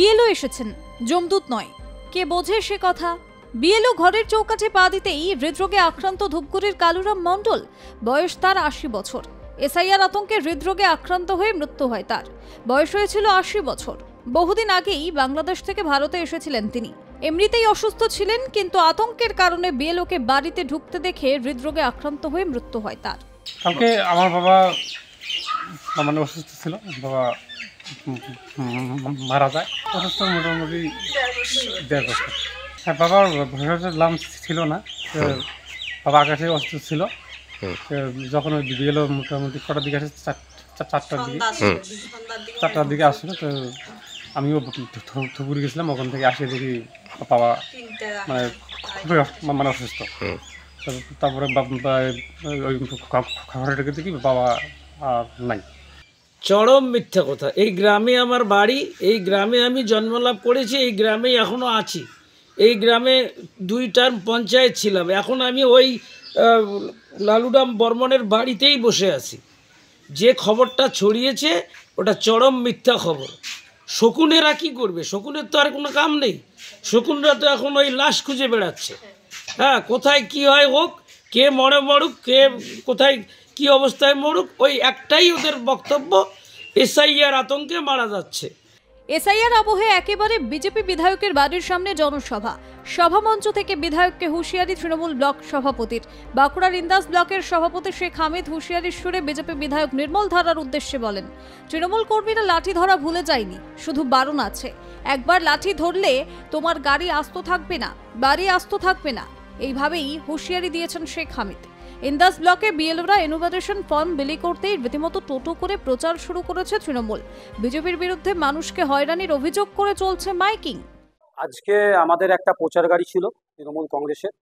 BLO এসেছেন, যমদূত নয়। কে বোঝে সে কথা? বিএলও ঘরের চৌকাঠে পা দিতেই হৃদরোগে আক্রান্ত ধূপগুড়ির কালুরাম মণ্ডল। বয়স তার ৮০ বছর। এসআইআর আতঙ্কে হৃদরোগে আক্রান্ত হয়ে মৃত্যু হয় তার। বয়স হয়েছিল ৮০ বছর। বহুদিন আগেই বাংলাদেশ থেকে ভারতে এসেছিলেন তিনি। এমনিতেই অসুস্থ ছিলেন, কিন্তু আতঙ্কের কারণে বিএলওকে বাড়িতে ঢুকতে দেখে হৃদরোগে আক্রান্ত হয়ে মৃত্যু হয় তার। কালকে আমার বাবা মানে অসুস্থ ছিল, বাবা মারা যায়। অসুস্থ মোটামুটি ১.৫ বছর। হ্যাঁ, বাবার ভেতরে লামস ছিল না, বাবা আকাশে অসুস্থ ছিল। যখন ওই বিএলও মোটামুটি কটার দিকে আসে, ৪টার দিকে আসলো, তো আমিও ধুপুরি গেছিলাম। ওখান থেকে আসে দেখি বাবা মানে খুবই মানে অসুস্থ। তারপরে ওই খবরটাকে দেখি বাবা আর নাই। চরম মিথ্যা কথা। এই গ্রামে আমার বাড়ি, এই গ্রামে আমি জন্মলাভ করেছি, এই গ্রামেই এখনও আছি। এই গ্রামে 2 টার্ম পঞ্চায়েত ছিলাম। এখন আমি ওই লালুরাম বর্মনের বাড়িতেই বসে আছি। যে খবরটা ছড়িয়েছে ওটা চরম মিথ্যা খবর। শকুনেরা কি করবে? শকুনের তো আর কোনো কাম নেই। শকুনরা তো এখন ওই লাশ খুঁজে বেড়াচ্ছে। হ্যাঁ, কোথায় কি হয় হোক, কে মরুক, কে কোথায় কি অবস্থায় মরুক, ওই একটাই ওদের বক্তব্য, এসআইআর আতঙ্কে মারা যাচ্ছে। এসআইআর আবহে একেবারে বিজেপি বিধায়কের বাড়ির সামনে জনসভা। সভামঞ্চ থেকে বিধায়ককে হুঁশিয়ারি তৃণমূল ব্লক সভাপতির। বাঁকুড়ার ইন্দাস ব্লকের সভাপতি শেখ হামিদ হুঁশিয়ারির সুরে বিজেপি বিধায়ক নির্মল ধারার উদ্দেশ্যে বলেন, তৃণমূল কর্মীরা লাঠি ধরা ভুলে যায়নি, শুধু বারণ আছে। একবার লাঠি ধরলে তোমার গাড়ি আস্ত থাকবে না, বাড়ি আস্ত থাকবে না। এইভাবেই হুঁশিয়ারি দিয়েছেন শেখ হামিদ। ইন্দাস ব্লকে বিএলওরা এনুমারেশন ফর্ম বিলি করতেই রীতিমতো টোটো করে প্রচার শুরু করেছে তৃণমূল। বিজেপির বিরুদ্ধে মানুষকে হয়রানির অভিযোগ করে চলছে মাইকিং। আজকে আমাদের একটা প্রচার গাড়ি ছিল তৃণমূল কংগ্রেসের।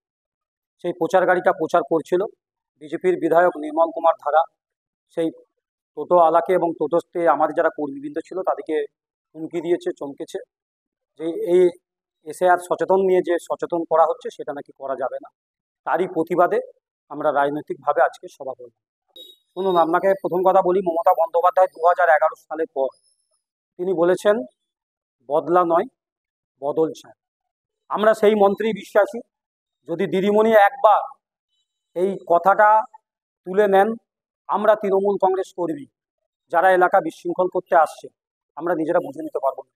সেই প্রচার গাড়িটা প্রচার করছিল বিজেপির বিধায়ক নির্মল কুমার ধারা। সেই টোটো আলাকে এবং টোটোতে আমাদের যারা কর্মীবৃন্দ ছিল তাদেরকে হুমকি দিয়েছে, চমকেছে যে এই এসআইআর সচেতন নিয়ে যে সচেতন করা হচ্ছে সেটা নাকি করা যাবে না। তারই প্রতিবাদে আমরা রাজনৈতিকভাবে আজকে সভা করব। শুনুন, আপনাকে প্রথম কথা বলি, মমতা বন্দ্যোপাধ্যায় 2011 সালের পর তিনি বলেছেন বদলা নয় বদল চাই। আমরা সেই মন্ত্রী বিশ্বাসী। যদি দিদিমণি একবার এই কথাটা তুলে নেন, আমরা তৃণমূল কংগ্রেস কর্মী যারা এলাকা বিশৃঙ্খল করতে আসছে আমরা নিজেরা বুঝে নিতে পারবো না।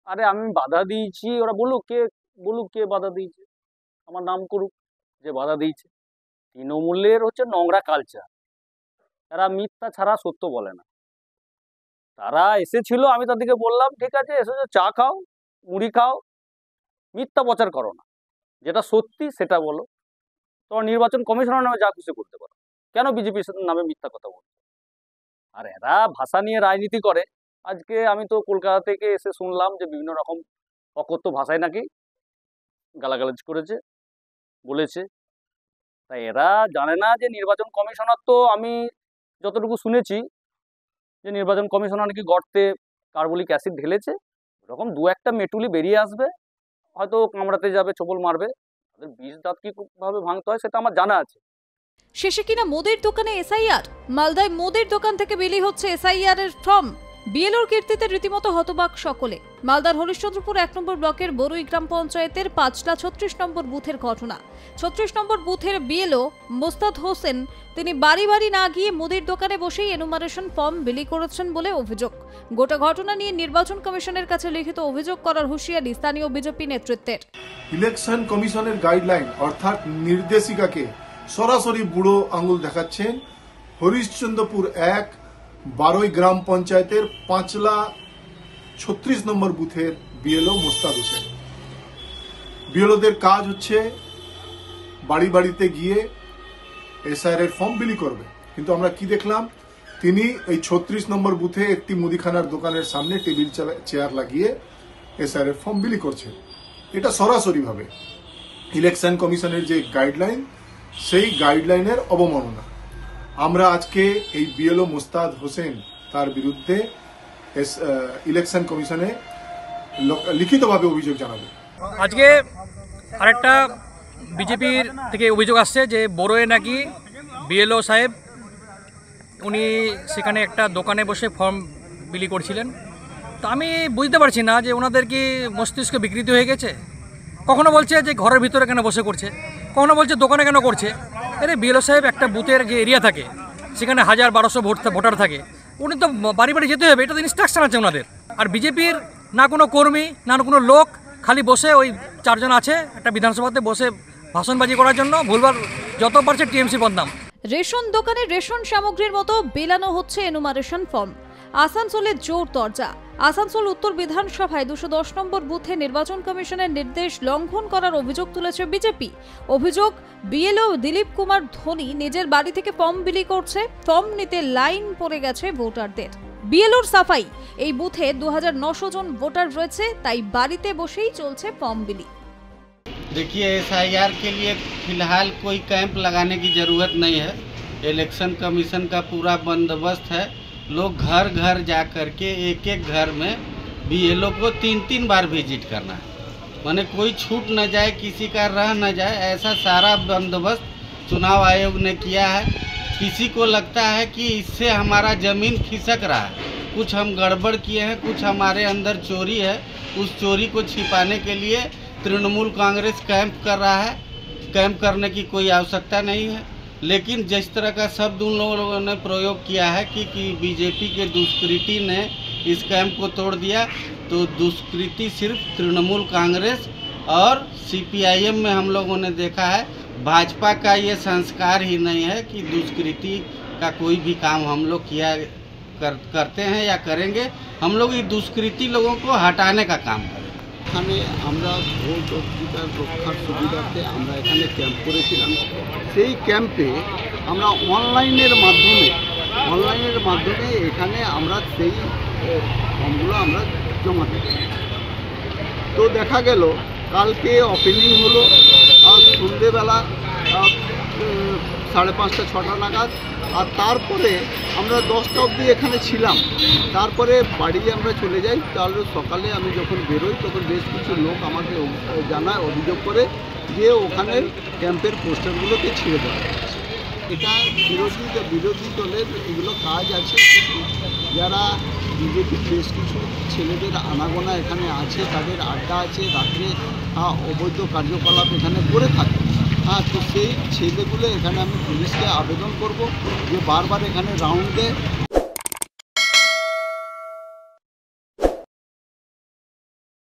আরে আমি বাধা দিয়েছি, ওরা বলুক কে বাধা দিয়েছে, আমার নাম করুক যে বাধা দিয়েছে। তৃণমূলের হচ্ছে নোংরা কালচার, তারা মিথ্যা ছাড়া সত্য বলে না। তারা এসেছিল, আমি তাদেরকে বললাম ঠিক আছে এসেছো, চা খাও, মুড়ি খাও, মিথ্যা প্রচার করো না, যেটা সত্যি সেটা বলো। তোমার নির্বাচন কমিশনের নামে যা খুশি করতে পারো, কেন বিজেপির নামে মিথ্যা কথা বলো? আর এরা ভাষা নিয়ে রাজনীতি করে। আজকে আমি তো কলকাতা থেকে এসে শুনলাম যে বিভিন্ন রকম অকথ্য ভাষায় নাকি গালাগালাজ করেছে, বলেছে। তাই এরা জানে না যে নির্বাচন কমিশনার, তো আমি যতটুকু শুনেছি যে নির্বাচন কমিশনার নাকি গর্তে কার্বলিক অ্যাসিড ঢেলেছে। এরকম 2-1টা মেটুলি বেরিয়ে আসবে, হয়তো কামড়াতে যাবে, ছোবল মারবে। তাদের বিষ দাঁত কিভাবে ভাঙতে হয় সেটা আমার জানা আছে। শেষে কিনা মোদের দোকানে এসআইআর। মালদায় মোদের দোকান থেকে বিলি হচ্ছে এসআইআর এর ফর্ম। বিএলওর কীর্তিতে রীতিমতো হতবাক সকলে। মালদার হরিশ্চন্দ্রপুর 1 নম্বর ব্লকের বরুই গ্রাম পঞ্চায়েতের ৫লা ৩৬ নম্বর বুথের ঘটনা। ৩৬ নম্বর বুথের বিএলও মোস্তাদ হোসেন তিনি বাড়ি বাড়ি না গিয়ে মুদির দোকানে বসেই এনুমারেশন ফর্ম বিলি করেছেন বলে অভিযোগ। গোটা ঘটনা নিয়ে নির্বাচন কমিশনের কাছে লিখিত অভিযোগ করার হুঁশিয়ারি স্থানীয় বিজেপি নেতৃত্বের। ইলেকশন কমিশনের গাইডলাইন অর্থাৎ নির্দেশিকাকে সরাসরি বুড়ো আঙুল দেখাচ্ছেন হরিশ্চন্দ্রপুর 1 বারুই গ্রাম পঞ্চায়েতের ৫লা ৩৬ নম্বর বুথের বিএলও মোস্তাদ হোসেন। বিএলওদের কাজ হচ্ছে বাড়ি বাড়িতে গিয়ে এসআইআর এর ফর্ম বিলি করবে, কিন্তু আমরা কি দেখলাম, তিনি এই ৩৬ নম্বর বুথে একটি মুদিখানার দোকানের সামনে টেবিল চেয়ার লাগিয়ে এসআইআর এর ফর্ম বিলি করছে। এটা সরাসরিভাবে ইলেকশন কমিশনের যে গাইডলাইন সেই গাইডলাইনের অবমাননা। আমরা আজকে এই বিএলও মোস্তাদ হোসেন তার বিরুদ্ধে ইলেকশন কমিশনে লিখিতভাবে অভিযোগ জানাবো। আজকে আরেকটা বিজেপির থেকে অভিযোগ আসছে যে বড়োয়ে নাকি বিএলও সাহেব উনি সেখানে একটা দোকানে বসে ফর্ম বিলি করছিলেন। তো আমি বুঝতে পারছি না যে ওনাদের কি মস্তিষ্ক বিকৃতি হয়ে গেছে। কখনো বলছে যে ঘরের ভিতরে কেন বসে করছে, কখনো বলছে দোকানে কেন করছে। আরে বিএলও সাহেব একটা বুথের যে এরিয়া থাকে সেখানে 1000-1200 ভোটার থাকে, উনি তো বাড়ি বাড়ি যেতে হবে, এটা তো ইনস্ট্রাকশন আছে ওনাদের। আর বিজেপির না কোনো কর্মী না কোনো লোক, খালি বসে ওই 4 জন আছে একটা বিধানসভাতে বসে ভাষণবাজি করার জন্য, ভুলবার যত পারছে টিএমসি বদনাম। রেশন দোকানে রেশন সামগ্রীর মতো বেলানো হচ্ছে এনুমারেশন ফর্ম। আসানসোলে জোর তরজা। আসানসোল উত্তর বিধানসভায় 210 নম্বর বুথে নির্বাচন কমিশনের নির্দেশ লঙ্ঘন করার অভিযোগ তুলেছে বিজেপি। অভিযোগ, বিএলও দিলীপ কুমার ধোনি নিজের বাড়ি থেকে ফর্ম বিলি করছে, ফর্ম নিতে লাইন পড়ে গেছে ভোটারদের। বিএলওর সাফাই, এই বুথে 2900 জন ভোটার রয়েছে, তাই বাড়িতে বসেই চলছে ফর্ম বিলি। देखिए, एसआईआर के लिए फ़िलहाल कोई कैंप लगाने की ज़रूरत नहीं है। इलेक्शन कमीशन का पूरा बंदोबस्त है। लोग घर घर जा कर के एक एक घर में बीएलओ को 3-3 बार विजिट करना है, माने कोई छूट न जाए, किसी का रह न जाए, ऐसा सारा बंदोबस्त चुनाव आयोग ने किया है। किसी को लगता है कि इससे हमारा ज़मीन खिसक रहा है, कुछ हम गड़बड़ किए हैं, कुछ हमारे अंदर चोरी है, उस चोरी को छिपाने के लिए तृणमूल कांग्रेस कैंप कर रहा है। कैंप करने की कोई आवश्यकता नहीं है, लेकिन जिस तरह का शब्द उन लोगों ने प्रयोग किया है कि बीजेपी के दुष्कृति ने इस कैंप को तोड़ दिया, तो दुष्कृति सिर्फ तृणमूल कांग्रेस और सीपीआईएम में हम लोगों ने देखा है। भाजपा का ये संस्कार ही नहीं है कि दुष्कृति का कोई भी काम हम लोग करते हैं या करेंगे। हम लोग ये दुष्कृति लोगों को हटाने का काम करें। এখানে আমরা ভোট অধিকার রক্ষার সুবিধার্থে আমরা এখানে ক্যাম্প করেছিলাম। সেই ক্যাম্পে আমরা অনলাইনের মাধ্যমে এখানে আমরা সেই ফর্মগুলো আমরা জমা দিই। তো দেখা গেল কালকে ওপেনিং হলো সন্ধ্যেবেলা 5:30-6টা নাগাদ, আর তারপরে আমরা 10টা অবধি এখানে ছিলাম। তারপরে বাড়ি আমরা চলে যাই। তাহলে সকালে আমি যখন বেরোই তখন বেশ কিছু লোক আমাকে জানায়, অভিযোগ করে যে ওখানে ক্যাম্পের পোস্টারগুলোকে ছিঁড়ে দেওয়া হয়েছে। এটা বিরোধী দলের এগুলো কাজ আছে। যারা বিজেপির বেশ কিছু ছেলেদের আনাগোনা এখানে আছে, তাদের আড্ডা আছে, রাত্রে অবৈধ কার্যকলাপ এখানে করে থাকে। তো সেই ছেলেগুলো এখানে আমি পুলিশকে আবেদন করব যে বারবার এখানে রাউন্ড দেয়,